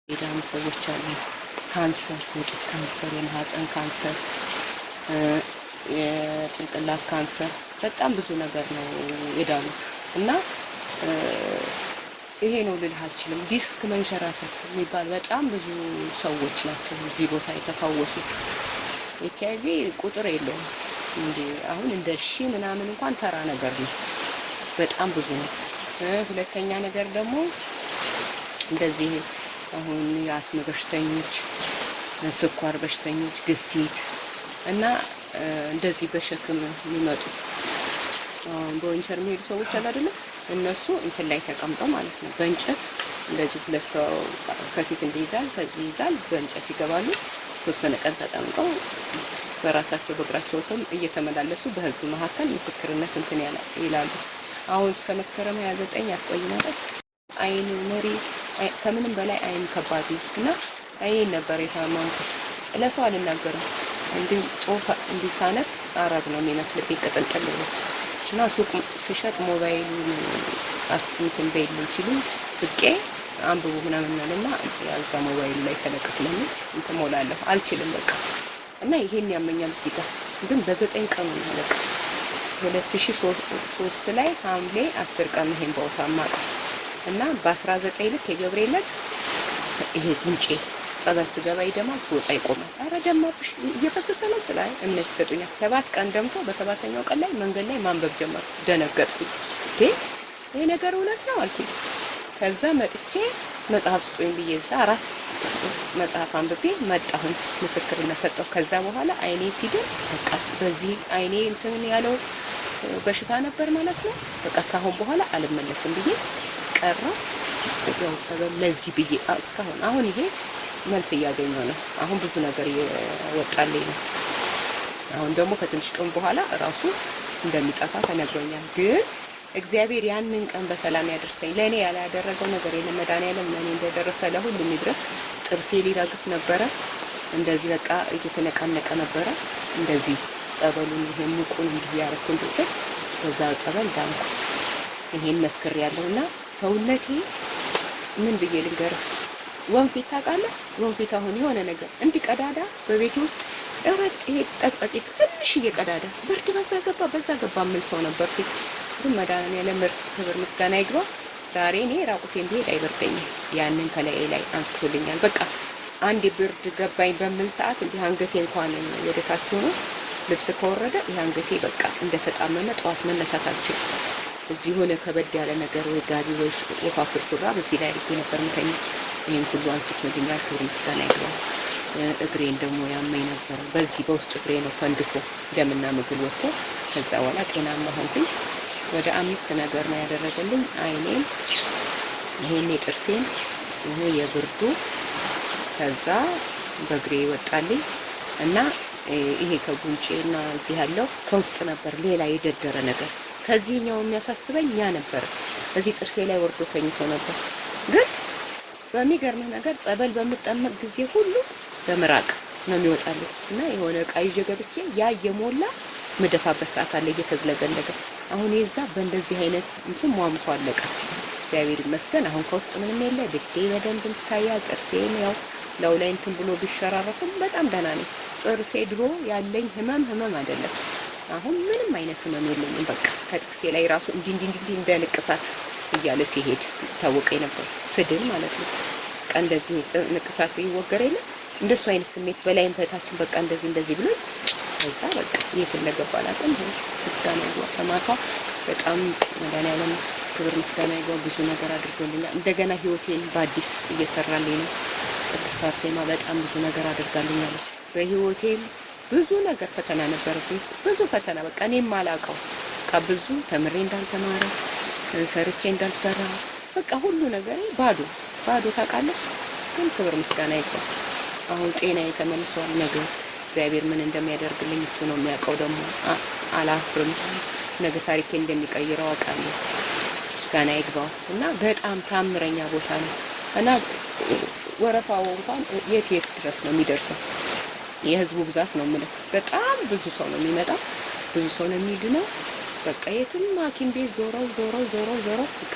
የዳኑ ሰዎች አሉ። ካንሰር፣ የጡት ካንሰር፣ የማህፀን ካንሰር፣ የጭንቅላት ካንሰር በጣም ብዙ ነገር ነው የዳኑት እና ይሄ ነው ልልህ አልችልም። ዲስክ መንሸራተት የሚባል በጣም ብዙ ሰዎች ናቸው እዚህ ቦታ የተፈወሱት። ኤችአይቪ ቁጥር የለውም እንዴ አሁን እንደ ሺህ ምናምን እንኳን ተራ ነገር ነው። በጣም ብዙ ነው። ሁለተኛ ነገር ደግሞ እንደዚህ አሁን የአስም በሽተኞች፣ ስኳር በሽተኞች፣ ግፊት እና እንደዚህ በሸክም የሚመጡ በወንቸር የሚሄዱ ሰዎች አሉ አይደለ? እነሱ እንትን ላይ ተቀምጠው ማለት ነው በእንጨት እንደዚህ ሁለት ሰው ከፊት እንዲይዛል ከዚህ ይዛል በእንጨት ይገባሉ። ተወሰነ ቀን ተቀምጠው በራሳቸው በእግራቸው እየተመላለሱ በህዝብ መካከል ምስክርነት እንትን ይላሉ። አሁን እስከ መስከረም 29 ያስቆይ ነበር። አይን መሪ ከምንም በላይ አይን ከባድ ነው እና አይን ነበር የታመምኩት። ለሰው አልናገርም እንዴ ጾፋ እንዲሳነብ አረብ ነው የሚመስልብኝ ቅጥልጥል ነው እና ሱቅ ሲሸጥ ሞባይሉን አስኩንትን በይልን ሲሉ ብቄ አንብቡ ምናምን እና ያዛ ሞባይል ላይ ተለቅስለኝ እንትን ሞላለሁ አልችልም በቃ እና ይሄን ያመኛል። እዚህ ጋር ግን በ9 ቀን ነው ያለቀ 2003 ላይ ሐምሌ 10 ቀን ይሄን ቦታ ማቀ እና በ19 ልክ የገብርኤለት ይሄ ጉንጬ ጸበል ስገባ ይደማል ስወጣ ይቆማል። አረ ደማብሽ እየፈሰሰ ነው ስላይ እምነት ሰጡኛ። 7 ቀን ደምቶ በሰባተኛው ቀን ላይ መንገድ ላይ ማንበብ ጀመርኩ። ደነገጥኩ። ይሄ ነገር እውነት ነው አልኩኝ። ከዛ መጥቼ መጽሐፍ ስጡኝ ብዬ እዛ 4 መጽሐፍ አንብቤ መጣሁኝ። ምስክርነት ሰጠሁ። ከዛ በኋላ አይኔ ሲድን በቃ በዚህ አይኔ እንትን ያለው በሽታ ነበር ማለት ነው። በቃ ካሁን በኋላ አልመለስም ብዬ ቀረ። ያው ጸበል ለዚህ ብዬ እስካሁን አሁን ይሄ መልስ እያገኘሁ ነው። አሁን ብዙ ነገር እየወጣልኝ ነው። አሁን ደግሞ ከትንሽ ቀን በኋላ ራሱ እንደሚጠፋ ተነግሮኛል። ግን እግዚአብሔር ያንን ቀን በሰላም ያደርሰኝ። ለኔ ያላደረገው ነገር የለም። መድኃኒዓለም ለኔ እንደደረሰ ለሁሉም ይድረስ። ጥርሴ ሊረግፍ ነበረ። እንደዚህ በቃ እየተነቃነቀ ነበረ። እንደዚህ ጸበሉን ይሄ ሙቁን እንዲህ ያረኩ እንደሰል በዛ ጸበል ዳንኩ። ይሄን መስክር ያለውና ሰውነቴ ምን ብዬ ልንገር? ወንፊት ታውቃለህ? ወንፊት አሁን የሆነ ነገር እንዲቀዳዳ በቤት ውስጥ ይሄ ጠቅጠቂ ትንሽ እየቀዳዳ ብርድ በዛ ገባ ምን ሰው ነበር። ግን መድኃኒዓለም ክብር ምስጋና ይግባ። ዛሬ እኔ ራቁቴን ብሄድ አይበርደኝም። ያንን ከላይ ላይ አንስቶልኛል። በቃ አንድ ብርድ ገባኝ በምን ሰዓት እንዲህ አንገቴ እንኳን ወደታች ሆኖ ልብስ ከወረደ ይሄ አንገቴ በቃ እንደተጣመመ ጠዋት መነሳት አልችልም። እዚህ ሆነ ከበድ ያለ ነገር ወይ ጋቢ ወይ የፋፍር ሹራብ እዚህ ላይ አድርጌ ነበር የምተኛው። ይሄን ሁሉ አንስቶልኛል። ክብር ምስጋና ይግባ። እግሬን ደግሞ ያመኝ ነበር። በዚህ በውስጥ እግሬ ነው ፈንድቶ ደምና ምግል ወጥቶ ከዛ በኋላ ጤናማ ሆንኩኝ። ወደ 5 ነገር ነው ያደረገልኝ። አይኔን፣ ይሄን ጥርሴን፣ ይሄ የብርዱ ከዛ በእግሬ ይወጣልኝ እና ይሄ ከጉንጬና እዚህ ያለው ከውስጥ ነበር ሌላ የደደረ ነገር። ከዚህኛው የሚያሳስበኝ ያ ነበር። እዚህ ጥርሴ ላይ ወርዶ ተኝቶ ነበር። ግን በሚገርም ነገር ጸበል በምጠመቅ ጊዜ ሁሉ በምራቅ ነው የሚወጣልኝ እና የሆነ ዕቃ ይዤ ገብቼ ያ የሞላ ምደፋበት ሰዓት አለ እየተዝለገለገ። አሁን የዛ በእንደዚህ አይነት እንትን ሟምቶ አለቀ። እግዚአብሔር ይመስገን። አሁን ከውስጥ ምንም የለ። ልቤ በደንብ ይታያል። ጥርሴን ያው ለው ላይ እንትን ብሎ ቢሸራረፍም በጣም ደህና ነኝ። ጥርሴ ድሮ ያለኝ ህመም አይደለም። አሁን ምንም አይነት ህመም የለኝም። በቃ ከጥርሴ ላይ ራሱ እንዲህ እንደ ንቅሳት እያለ ሲሄድ ታወቀኝ ነበር። ስድል ማለት ነው። በቃ እንደዚህ ንቅሳት ይወገር የለ እንደሱ አይነት ስሜት በላይም በታችን በቃ እንደዚህ ብሎ ከዛ በቃ የት እንደገባ አላውቅም። ምስጋና ይግባው ተማታ በጣም መድኃኒዓለም ክብር ምስጋና ይግባው። ብዙ ነገር አድርጎልኛል። እንደገና ህይወቴን በአዲስ እየሰራልኝ ነው። ቅድስት አርሴማ በጣም ብዙ ነገር አድርጋልኛለች። በህይወቴም ብዙ ነገር ፈተና ነበረብኝ። ብዙ ፈተና በቃ እኔም አላውቀው በቃ ብዙ ተምሬ እንዳልተማረ ሰርቼ እንዳልሰራ በቃ ሁሉ ነገር ባዶ ታውቃለህ። ግን ክብር ምስጋና ይግባው አሁን ጤናዬ ተመልሷል። ነገር እግዚአብሔር ምን እንደሚያደርግልኝ እሱ ነው የሚያውቀው። ደግሞ አላፍርም። ነገ ታሪኬ እንደሚቀይረው አውቃለሁ። ምስጋና ይግባው እና በጣም ታምረኛ ቦታ ነው እና ወረፋው እንኳን የት ድረስ ነው የሚደርሰው? የህዝቡ ብዛት ነው የምልህ። በጣም ብዙ ሰው ነው የሚመጣው፣ ብዙ ሰው ነው የሚድነው። በቃ የትም ሐኪም ቤት ዞረው በቃ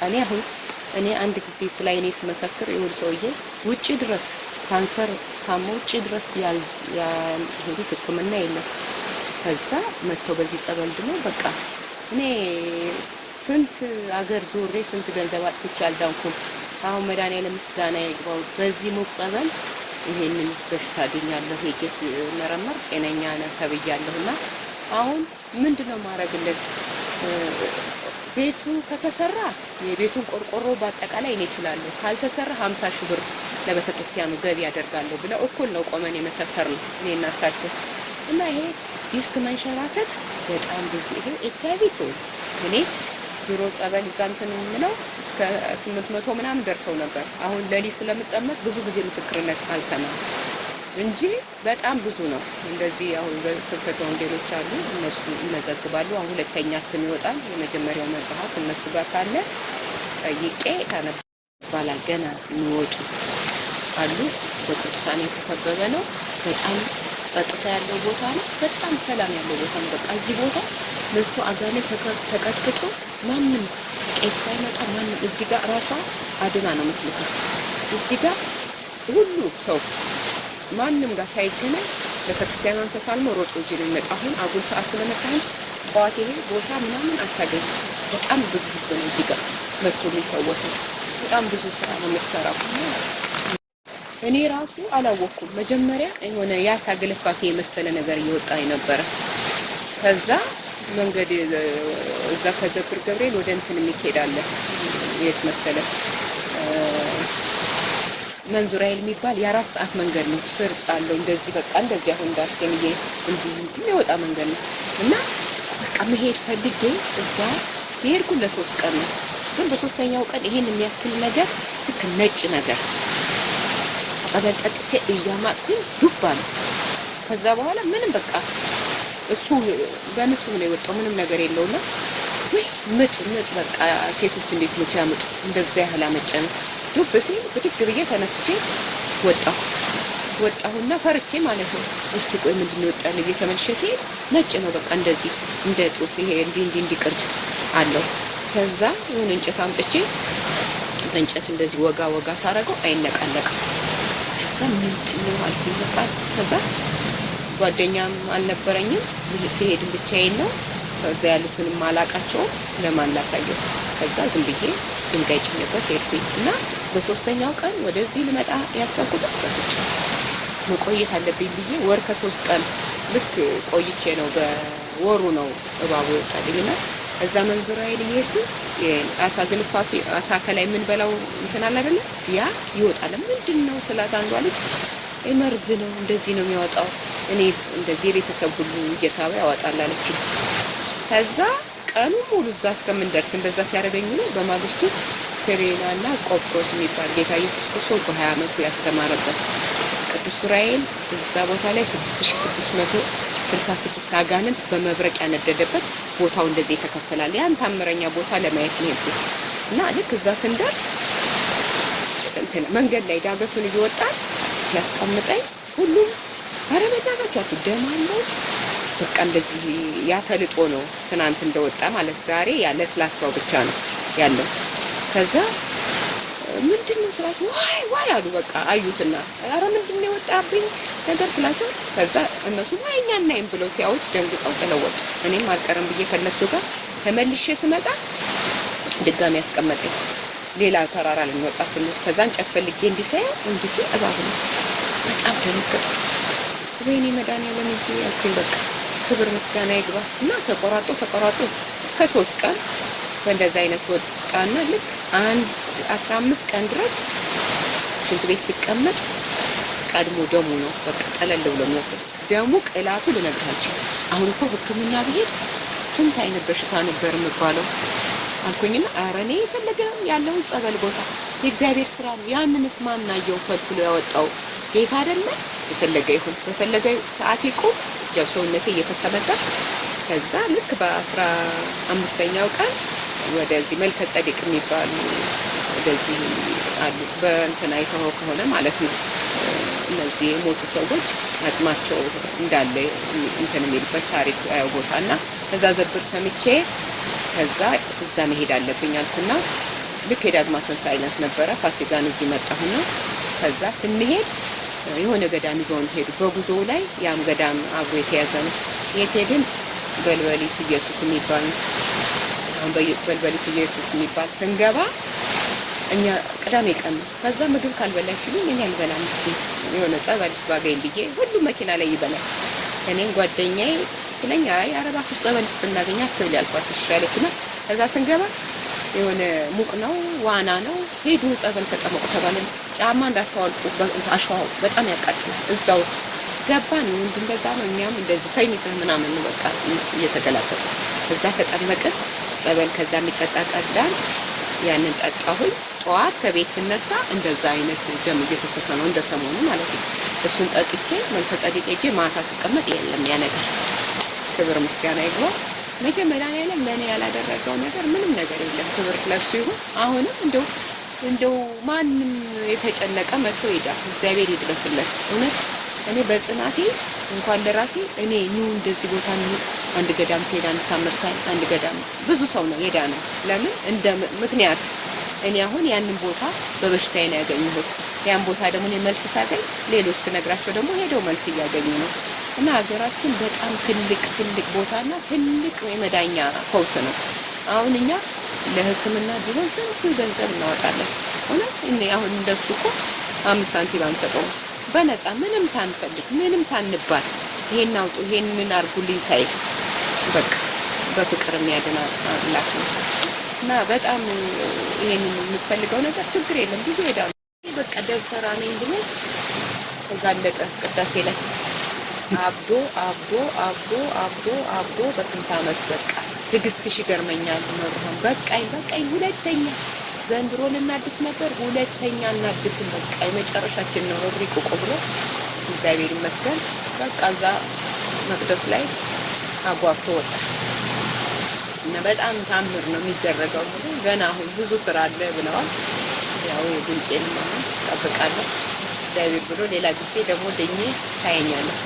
እኔ አንድ ጊዜ ስለ አይኔ ስመሰክር ይሁን ሰውዬ ውጪ ድረስ ካንሰር ታሞ ውጪ ድረስ ያልሄዱት ሕክምና የለም። ከዛ መጥቶ በዚህ ጸበል ድኖ በቃ እኔ ስንት አገር ዞሬ ስንት ገንዘብ አጥፍቼ አልዳንኩም። አሁን መድኃኒዓለም ምስጋና ይግባው በዚህ ሙቅ ጸበል ይሄንን በሽታ ድኛለሁ። ሄጄስ መረመር ጤነኛ ነህ ተብያለሁና አሁን ምንድነው ማረግለት? ቤቱ ከተሰራ የቤቱን ቆርቆሮ በአጠቃላይ እኔ እችላለሁ፣ ካልተሰራ 50 ሺህ ብር ለቤተ ክርስቲያኑ ገቢ ያደርጋለሁ ብለው እኩል ነው ቆመን የመሰከር ነው እኔና እሳቸው። እና ይሄ ዲስክ መንሸራተት በጣም ብዙ ይሄ ኤችአይቪ ቶል እኔ ድሮ ጸበል ይዛንተን የምለው እስከ 800 ምናምን ደርሰው ነበር። አሁን ለሊ ስለምጠመቅ ብዙ ጊዜ ምስክርነት አልሰማም እንጂ በጣም ብዙ ነው። እንደዚህ አሁን በስብከተ ወንጌሎች አሉ፣ እነሱ ይመዘግባሉ። አሁን ሁለተኛ እትም ይወጣል። የመጀመሪያው መጽሐፍ እነሱ ጋር ካለ ጠይቄ ታነባላል። ገና የሚወጡ አሉ። በቅዱሳን የተከበበ ነው። በጣም ጸጥታ ያለው ቦታ ነው። በጣም ሰላም ያለው ቦታ ነው። በቃ እዚህ ቦታ መጥቶ አጋኔ ተቀጥቅጦ ማንም ቄስ ሳይመጣ ማንም እዚህ ጋር ራሷ አድና ነው የምትልከው። እዚህ ጋር ሁሉ ሰው ማንም ጋር ሳይገናኝ ለክርስቲያኗን ተሳልሞ ሮጦ እዚህ ነው የሚመጣ። አሁን አጉል ሰዓት ስለመጣ እንጂ ጠዋት ይሄ ቦታ ምናምን አታገኝ። በጣም ብዙ ህዝብ ነው እዚህ ጋር መጥቶ የሚፈወሰው። በጣም ብዙ ስራ ነው የምትሰራው። እኔ ራሱ አላወቅኩም። መጀመሪያ የሆነ ያሳ ገለፋፊ የመሰለ ነገር እየወጣ ነበረ። ከዛ መንገድ እዛ ከዘብር ገብርኤል ወደ እንትን የሚሄዳለ የት መሰለ መንዙራኤል የሚባል የ4 ሰዓት መንገድ ነው። ስርጥ አለው እንደዚህ በቃ እንደዚህ አሁን ዳርሰን እንዲህ የሚወጣ መንገድ ነው እና በቃ መሄድ ፈልጌ እዛ ሄድኩ። ለ3 ቀን ነው። ግን በሶስተኛው ቀን ይሄን የሚያክል ነገር ልክ ነጭ ነገር ጸበል ጠጥቼ እያማጥኩኝ ዱብ አለ። ከዛ በኋላ ምንም በቃ እሱ በንጹህ ነው የወጣው፣ ምንም ነገር የለውና ወይ ምጥ በቃ ሴቶች እንዴት ነው ሲያመጡ እንደዛ ያህል አመጨነ። ዱብ ሲል ብድግ ብዬ ተነስቼ ወጣሁና ፈርቼ ማለት ነው። እስቲ ቆይ ምንድነው ወጣልኝ ብዬ ተመልሼ ሲል ነጭ ነው በቃ እንደዚህ እንደ ጡት ይሄ እንዲህ ቅርጽ አለው። ከዛ የሆነ እንጨት አምጥቼ በእንጨት እንደዚህ ወጋ ሳረገው አይነቃነቅም። ከዛ ምንድነው አልኩኝ በቃ ከዛ ጓደኛም አልነበረኝም። ሲሄድ ብቻዬን ነው። ሰው እዛ ያሉትንም አላቃቸው ለማን ላሳየው። ከዛ ዝም ብዬ ድንጋይ ጭኜበት ሄድኩኝ እና በሶስተኛው ቀን ወደዚህ ልመጣ ያሰብኩት መቆየት አለብኝ ብዬ ወር ከ3 ቀን ልክ ቆይቼ ነው በወሩ ነው እባቡ ወጣልኝና እዛ መንዙራዬ ልሄድ አሳ ግልፋፊ አሳ ከላይ ምን በላው እንትን አለ አይደለ ያ ይወጣል። ምንድነው ስላት አንዷ ልጅ መርዝ ነው እንደዚህ ነው የሚያወጣው። እኔ እንደዚህ የቤተሰብ ሁሉ እየሳበ ያወጣል አለችኝ። ከዛ ቀኑ ሙሉ እዛ እስከምንደርስ እንደዛ ሲያደርገኝ ነው። በማግስቱ ክሬናና ቆጵሮስ የሚባል ጌታ ኢየሱስ ክርስቶስ በ20 ዓመቱ ያስተማረበት ቅዱስ ዑራኤል እዛ ቦታ ላይ 6666 አጋንንት በመብረቅ ያነደደበት ቦታው እንደዚህ የተከፈላል። ያን ታምረኛ ቦታ ለማየት ነው የሄድኩት እና ልክ እዛ ስንደርስ እንትን መንገድ ላይ ዳገቱን እየወጣን ሲያስቀምጠኝ ሁሉም ኧረ መናጋቻቱ ደም አለው በቃ እንደዚህ ያተልጦ ነው ትናንት እንደወጣ ማለት ዛሬ ያለ ስላሳው ብቻ ነው ያለው። ከዛ ምንድነው ስላችሁ ዋይ አሉ። በቃ አዩትና ኧረ ምንድነው የወጣብኝ ነገር ስላችሁ ከዛ እነሱ ዋይኛ እናይም ብለው ሲያዩት ደንግጠው ተለወጡ። እኔም አልቀርም ብዬ ከነሱ ጋር ተመልሼ ስመጣ ድጋሚ ያስቀመጠኝ ሌላ ተራራ ልንወጣ ስንል ከዛ እንጨት ፈልጌ እንዲሰይ እባብ ነው። በጣም ደንግጠው ወይኔ መድኃኒዓለም እንጂ ያልኩኝ በቃ ክብር ምስጋና ይግባ እና ተቆራርጦ እስከ 3 ቀን በእንደዛ አይነት ወጣና ልክ 15 ቀን ድረስ ሽንት ቤት ሲቀመጥ ቀድሞ ደሙ ነው በቃ ጠለል ብሎ ነው ደሙ ቅላቱ ልነግራችሁ። አሁን እኮ ሕክምና ብሄድ ስንት አይነት በሽታ ነበር የምባለው አልኩኝና ኧረ እኔ የፈለገ ያለውን ጸበል ቦታ የእግዚአብሔር ስራ ነው። ያንንስ ማን አየው ፈልፍሎ ያወጣው ጌታ አይደለ? የፈለገ ይሁን በፈለገ ሰዓት ይቁም ያው ሰውነቴ እየተሰበጠ ከዛ ልክ በ15ኛው ቀን ወደዚህ መልከ ጸዲቅ የሚባሉ ወደዚህ አሉ በእንትና አይተው ከሆነ ማለት ነው እነዚህ የሞቱ ሰዎች አጽማቸው እንዳለ እንትን የሚልበት ታሪክ ቦታና ከዛ ዘብር ሰምቼ ከዛ እዛ መሄድ አለብኝ አልኩና ልክ የዳግማ ትንሣኤ አይነት ነበረ። ፋሲካን እዚህ መጣሁና ከዛ ስንሄድ የሆነ ገዳም ይዘውን ሄዱ። በጉዞው ላይ ያም ገዳም አብሮ የተያዘ ነው። የቴድን በልበሊት ኢየሱስ የሚባል በልበሊት ኢየሱስ የሚባል ስንገባ እኛ ቅዳሜ ቀን ከዛ ምግብ ካልበላሽ ሲሉኝ እኔ አልበላም እስቲ የሆነ ጸበልስ ባገኝ ብዬ ሁሉ መኪና ላይ ይበላል። እኔም ጓደኛዬ ስትለኝ አይ አረባክሽ ጸበልስ ብናገኝ አትብል ያልኳት ይሻለችና ከዛ ስንገባ የሆነ ሙቅ ነው ዋና ነው ሄዱ ጸበል ተጠመቁ ተባለን። ጫማ እንዳታወልቁ አሸዋው በጣም ያቃጥላል። እዛው ገባን እንደዛ ነው። እኛም እንደዚህ ተኝተን ምናምን ነው በቃ እየተገላበጠ እዛ ተጠመቅን ጸበል። ከዛ የሚጠጣ ቀዳን ያንን ጠጣሁኝ። ጠዋት ከቤት ስነሳ እንደዛ አይነት ደም እየተሰሰ ነው እንደሰሞኑ ማለት ነው። እሱን ጠጥቼ መልከ ጸዲቅ ሄጄ ማታ ስቀመጥ የለም ያ ነገር። ክብር ምስጋና ይግባው። መጀመሪያ ላይ ለኔ ያላደረገው ነገር ምንም ነገር የለም። ክብር ለሱ ይሁን። አሁንም እንደው ማንም የተጨነቀ መጥቶ ይዳል። እግዚአብሔር ይድረስለት። እውነት እኔ በጽናቴ እንኳን ለራሴ እኔ እንደዚህ ቦታ ነው አንድ ገዳም ሲሄድ አንድ ታመርሳይ አንድ ገዳም ብዙ ሰው ነው የዳነው። ለምን እንደ ምክንያት እኔ አሁን ያንን ቦታ በበሽታዬ ነው ያገኘሁት። ያን ቦታ ደግሞ እኔ መልስ ሳገኝ ሌሎች ስነግራቸው ደግሞ ሄደው መልስ እያገኙ ነው። እና ሀገራችን በጣም ትልቅ ቦታና ትልቅ የመዳኛ ፈውስ ነው። አሁን እኛ ለሕክምና ቢሆን ስንት ገንዘብ እናወጣለን። እውነት እኔ አሁን እንደሱ እኮ 5 ሳንቲም አንሰጠውም። በነፃ ምንም ሳንፈልግ ምንም ሳንባል ይሄን አውጡ ይሄንን አርጉልኝ ሳይል በቃ በፍቅር የሚያድና አምላክ ነው። እና በጣም ይሄንን የምትፈልገው ነገር ችግር የለም ብዙ ሄዳሉ። በቃ ደብተራ ነኝ ብሎ ተጋለጠ ቅዳሴ ላይ አብዶ በስንት ዓመት በቃ ትዕግስትሽ ይገርመኛል። መርሆን በቃኝ ሁለተኛ ዘንድሮ ልናድስ ነበር ሁለተኛ እናድስም በቃ የመጨረሻችን ነው ሪቆቆ ብሎ እግዚአብሔር ይመስገን በቃ እዛ መቅደስ ላይ አጓርቶ ወጣ። እና በጣም ታምር ነው የሚደረገው። ገና አሁን ብዙ ስራ አለ ብለዋል። ያው የድምጬን ማለት ተጠብቃለሁ። እግዚአብሔር ብሎ ሌላ ጊዜ ደግሞ ደኜ ታየኛለህ።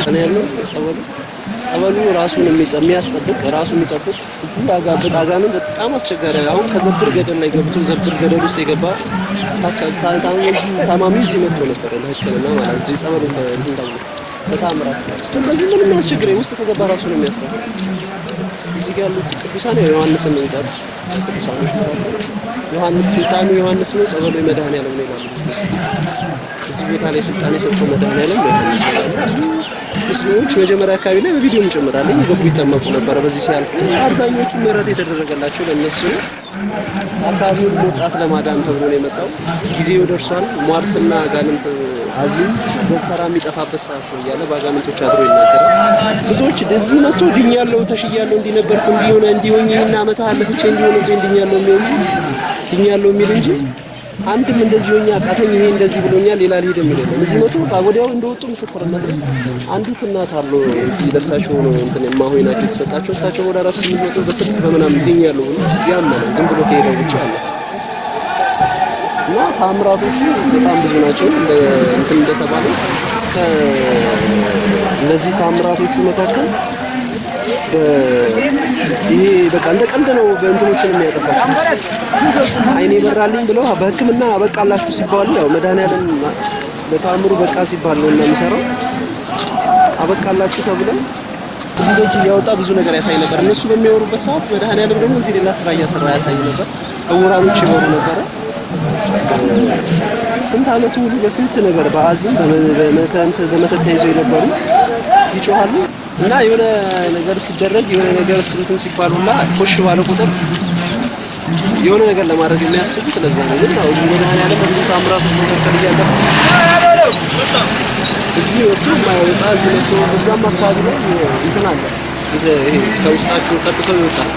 ነው ያለው ጸበሉ ራሱን የሚያስጠብቅ ራሱን የሚጠብቅ እዚህ አጋንንት በጣም አስቸጋሪ። አሁን ከዘብር ገደል ላይ ገብቶ ዘብር ገደል ውስጥ የገባ ታማሚ እዚህ መጥቶ ነበር ለሕክምና ማለት እዚህ ጸበሉ እንዳው በታምራት እንደዚህ ምንም የሚያስቸግረው ውስጥ ከገባ ራሱ ነው የሚያስጠብቅ። እዚህ ጋር ያሉት ቅዱሳን ዮሐንስን ነው የሚጠሩት። ቅዱሳን ዮሐንስ ስልጣኑ ዮሐንስ ነው። ጸበሉ መድኃኔዓለም ነው ይላሉ። እዚህ ቦታ ላይ ስልጣን የሰጠው መድኃኔዓለም ዮሐንስ ነው። ሙስሊሞች መጀመሪያ አካባቢ ላይ በቪዲዮም ጨምራለኝ ገቡ ይጠመቁ ነበር። በዚህ ሲያልፉ አብዛኞቹ ምህረት የተደረገላቸው ለነሱ ነው። አካባቢውን ወጣት ለማዳን ተብሎ ነው የመጣው። ጊዜው ደርሷል። ሟርትና አጋንንት አዚም ዶክተራ የሚጠፋበት ሰዓት ነው እያለ በአጋንንቶች አድሮ ይናገራል። ብዙዎች እዚህ መጥቶ ድኛለሁ፣ ተሽያለሁ፣ እንዲነበርኩ እንዲሆነ እንዲሆኝና ዓመት አለፈች እንዲሆነ ድኛለሁ የሚል እንጂ አንድም እንደዚህ ሆኛ አቃተኝ ይሄ እንደዚህ ብሎኛል ሌላ ሊሄድ የሚለው እዚህ መጥቶ ወዲያው እንደወጡ ምስክርነት ነው። አንዲት እናት አሉ እዚህ ለሳቸው ነው እንትን ማሆይና የተሰጣቸው እሳቸው ወደ ራሱ ሲመጡ በስልክ በመናም ድኛለሁ ያመነ ዝም ብሎ ከሄደው ብቻ አለ እና ታምራቶቹ በጣም ብዙ ናቸው። እንትን እንደተባለ ከነዚህ ታምራቶቹ መካከል ይሄ በቃ እንደ ቀልድ ነው በእንትኖችን የሚያጠፋቸው። አይኔ በራልኝ ብለው በሕክምና አበቃላችሁ ሲባሉ ያው መድኃኔዓለም በታምሩ በቃ ሲባል ነው እና የሚሰራው አበቃላችሁ ተብለው እዚህ ልጅ እያወጣ ብዙ ነገር ያሳይ ነበር። እነሱ በሚያወሩበት ሰዓት መድኃኔዓለም ደግሞ እዚህ ሌላ ስራ እያሰራ ያሳይ ነበር። እውራኖች ይበሩ ነበረ። ስንት ዓመት ሙሉ በስንት ነገር በአዚም በመተት ተይዘው የነበሩ ይጮሃሉ እና የሆነ ነገር ሲደረግ የሆነ ነገር እንትን ሲባሉና ኮሽ ባለ ቁጥር የሆነ ነገር ለማድረግ የሚያስቡት ለዛ ነው። ግን አሁን መድኃኔዓለም በብዙ ታምራቶች መካከል እያለ እዚህ ወጥቶ ማይወጣ እዚህ መጥቶ በዛም አካባቢ ላይ እንትን አለ። ይሄ ከውስጣቸው ቀጥተው ይወጣል።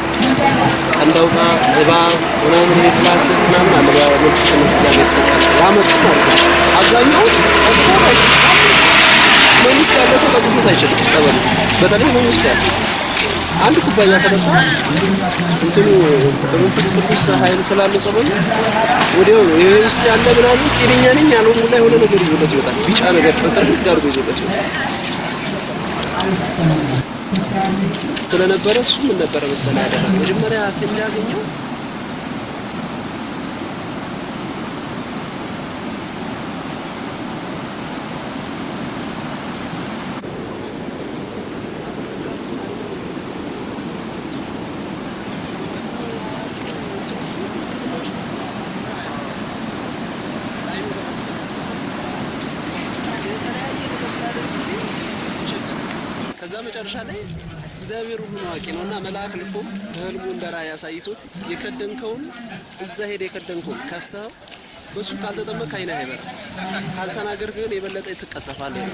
ቀንዳውጣ እባብ ምናምን የፍላት ምናምን አለ በመልክት እዛ የተሰጣ ያመጡ ማለት አብዛኛው መንግስት ያለ ሰው ጠጥቶት አይችልም። ጸበሉ በተለይ መንግስት ያለ አንድ ኩባያ ከጠጣ እንትኑ በመንፈስ ቅዱስ ኃይል ስላለው ጸበሉ ወዲያው ይሄ ውስጥ ያለ ምናምን ጤነኛ ነኝ ያለው ሙሉ ላይ ሆነ ነገር ይዞለት ይወጣል። ቢጫ ነገር ጠጠር ጋር ይዞለት ይወጣል። ስለነበረ እሱ ምን ነበረ መሰለህ ያደረገው መጀመሪያ ሲያገኘው ከዛ መጨረሻ ላይ እግዚአብሔር ሁሉ አዋቂ ነውና መልአክ ልኮ በህልሙ እንደራእይ ያሳይቶት የከደንከውን እዛ ሄደ የከደንከውን ከፍተው በሱ ካልተጠመቅ አይና አይበራ ካልተናገር ግን የበለጠ ትቀሰፋለህ።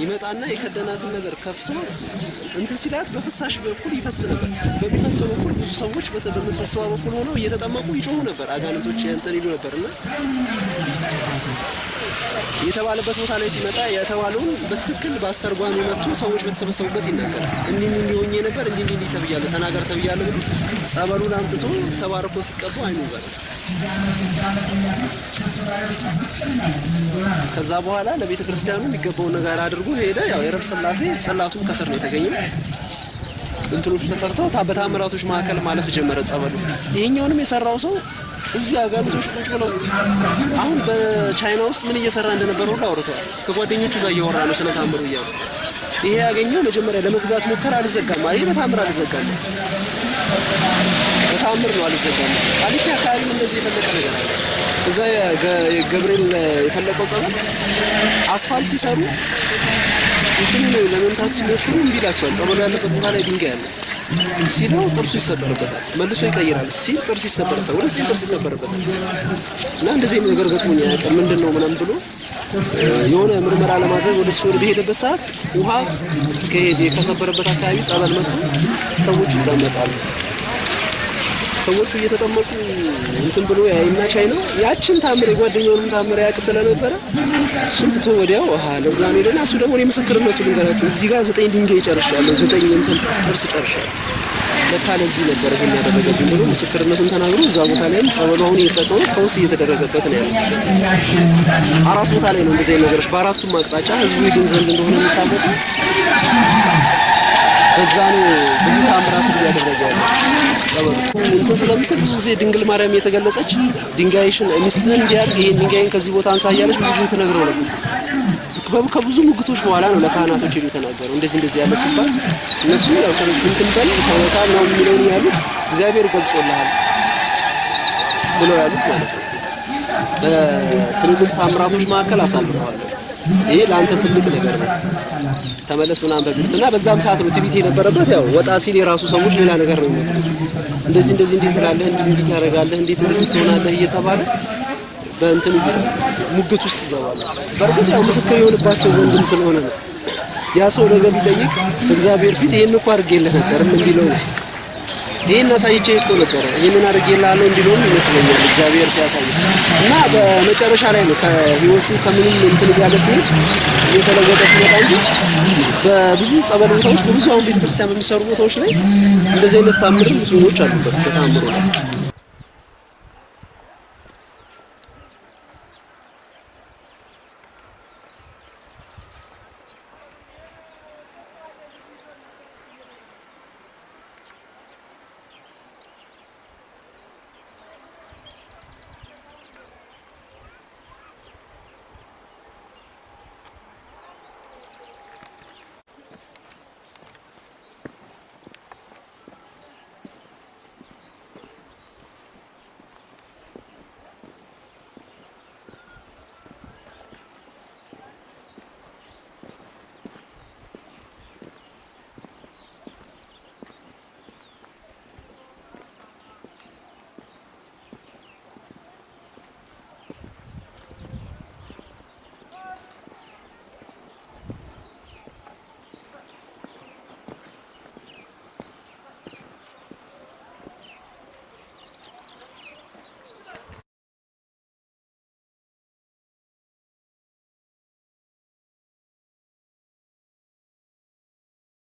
ይመጣና የከደናትን ነገር ከፍቶ እንትን ሲላት በፍሳሽ በኩል ይፈስ ነበር። በሚፈሰው በኩል ብዙ ሰዎች በተፈሰው በኩል ሆነው እየተጠመቁ ይጮሁ ነበር። አጋንንቶች እንትን ይሉ ነበርና የተባለበት ቦታ ላይ ሲመጣ የተባለውን በትክክል በአስተርጓሚ መጥቶ ሰዎች በተሰበሰቡበት ይናገራል። እንዲህ ሆኜ ነበር እንዲህ ተብያለሁ ተናገር ተብያለሁ ብሎ ጸበሉን አምጥቶ ተባርኮ ሲቀቡ አይኑ ይበራል። ከዛ በኋላ ለቤተ ክርስቲያኑ የሚገባውን ነገር አድርጎ ሄደ። ያው የረብ ስላሴ ጽላቱም ከስር ነው የተገኘው። እንትኖቹ ተሰርተው በታምራቶች መካከል ማለፍ ጀመረ ጸበሉ። ይሄኛውንም የሰራው ሰው እዚህ አጋንንቶች ቁጭ ብለው አሁን በቻይና ውስጥ ምን እየሰራ እንደነበረ ሁሉ አውርተዋል። ከጓደኞቹ ጋር እያወራ ነው ስለ ታምሩ እያሉ። ይሄ ያገኘው መጀመሪያ ለመዝጋት ሞከረ፣ አልዘጋም። ይሄ በታምር አልዘጋም፣ በታምር ነው አልዘጋም። ቃሊቲ አካባቢ እንደዚህ የፈለቀ ነገር አለ። እዛ ገብርኤል የፈለቀው ጸበል አስፋልት ሲሰሩ እንትኑ ነው ለመምታት ሲሞክሩ እንዲህ ይላቸዋል። ጸበሉ ያለበት ቦታ ላይ ድንጋይ አለ ሲለው ጥርሱ ይሰበርበታል፣ መልሶ ይቀይራል ሲል ጥርስ ይሰበርበታል፣ ወደ ጥርስ ይሰበርበታል። እና እንደዚህ ነገር ገጥሞኛ ያቀር ምንድነው ምናምን ብሎ የሆነ ምርመራ ለማድረግ ወደ ሱር በሄደበት ሰዓት ውሃ ከሰበረበት አካባቢ ጸበል መጥቶ ሰዎች ይጠመቃሉ። ሰዎቹ እየተጠመቁ እንትን ብሎ ያይና ቻይ ነው ያችን ታምር የጓደኛውንም ታምር ያውቅ ስለነበረ እሱን ትቶ ወዲያው ለዛ ነው ደና እሱ ደግሞ የምስክርነቱ ልንገራችሁ እዚህ ጋር 9 ድንጋይ ጨርሻለሁ፣ 9 እንትን ጥርስ ጨርሻለሁ። ለካ ለዚህ ነበር ይሄን ያደረገብኝ ብሎ ምስክርነቱን ተናግሮ እዛ ቦታ ላይም ጸበሉ አሁን እየተጠቀሙ ፈውስ እየተደረገበት ነው ያለው። 4 ቦታ ላይ ነው እንደዚህ አይነት ነገሮች በአራቱም አቅጣጫ ህዝቡ ይድን ዘንድ እንደሆነ የሚታወቀው በዛ ነው ብዙ ታምራት እያደረገ ያለው ጸበሉ። እንትን ስለምትል ብዙ ጊዜ ድንግል ማርያም የተገለጸች ድንጋይሽን ሚስትህን እንዲያርግ ይሄን ድንጋይን ከዚህ ቦታ አንሳ እያለች ብዙ ጊዜ ትነግረው ነበር። ከብዙ ሙግቶች በኋላ ነው ለካህናቶች የተናገረው እንደዚህ ያለ ሲባል እነሱ ያው እንትን በል ተወሳ ነው የሚለውን ያሉት እግዚአብሔር ገልጾልሃል ብለው ያሉት ማለት ነው። በትልልቅ ታምራቶች መካከል አሳልፈዋል። ይሄ ለአንተ ትልቅ ነገር ነው። ተመለስ ምናምን በግልጽና በዛም ሰዓት ነው ትዕቢት የነበረበት። ያው ወጣ ሲል የራሱ ሰዎች ሌላ ነገር ነው የሚሉት። እንደዚህ እንዴት ትላለህ፣ እንዴት ታደርጋለህ፣ እንዴት እንደዚህ ትሆናለህ እየተባለ በእንትን ሙግት ውስጥ ይገባል። በርግጥ ያው ምስክር የሆንባቸው ዘንድም ስለሆነ ነው። ያ ሰው ነገር ቢጠይቅ እግዚአብሔር ፊት ይሄን እኮ አድርጌልህ ነበር እንዲለው ይሄን አሳይቼ እኮ ነበር ይሄንን አድርጌልሃለሁ እንዲለው ይመስለኛል እግዚአብሔር ሲያሳይ እና በመጨረሻ ላይ ነው ከህይወቱ ከምንም እንትን ያለ ሲሄድ የተለወጠ ሲመጣ እንጂ በብዙ ጸበል ቦታዎች በብዙ አሁን ቤተክርስቲያን በሚሰሩ ቦታዎች ላይ እንደዚህ አይነት ታምር ብዙዎች አሉበት። ተታምሩ ነው